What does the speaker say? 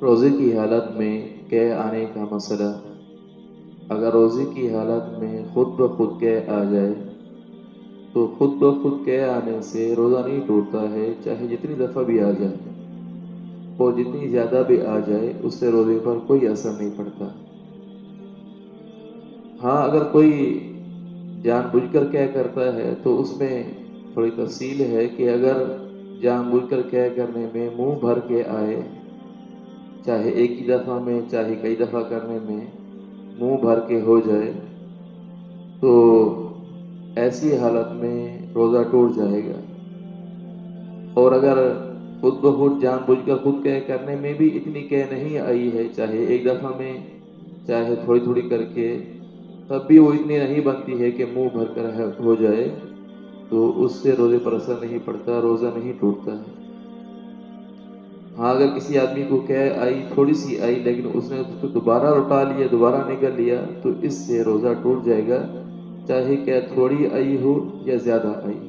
روزے کی حالت میں قے آنے کا مسئلہ۔ اگر روزے کی حالت میں خود بخود قے آ جائے تو خود بخود قے آنے سے روزہ نہیں ٹوٹتا ہے، چاہے جتنی دفعہ بھی آ جائے، اور جتنی زیادہ بھی آ جائے اس سے روزے پر کوئی اثر نہیں پڑتا۔ ہاں، اگر کوئی جان بوجھ کر قے کرتا ہے تو اس میں تھوڑی تفصیل ہے کہ اگر جان بوجھ کر قے کرنے میں منہ بھر کے آئے، چاہے ایک ہی دفعہ میں چاہے کئی دفعہ کرنے میں منہ بھر کے ہو جائے، تو ایسی حالت میں روزہ ٹوٹ جائے گا۔ اور اگر خود بخود جان بوجھ کر خود قے کرنے میں بھی اتنی قے نہیں آئی ہے، چاہے ایک دفعہ میں چاہے تھوڑی تھوڑی کر کے، تب بھی وہ اتنی نہیں بنتی ہے کہ منہ بھر کر ہو جائے، تو اس سے روزے پر اثر نہیں پڑتا، روزہ نہیں ٹوٹتا ہے۔ ہاں، اگر کسی آدمی کو قے آئی، تھوڑی سی آئی، لیکن اس نے اس کو دوبارہ لوٹا لیا، دوبارہ نکل لیا، تو اس سے روزہ ٹوٹ جائے گا، چاہے قے تھوڑی آئی ہو یا زیادہ آئی ہو۔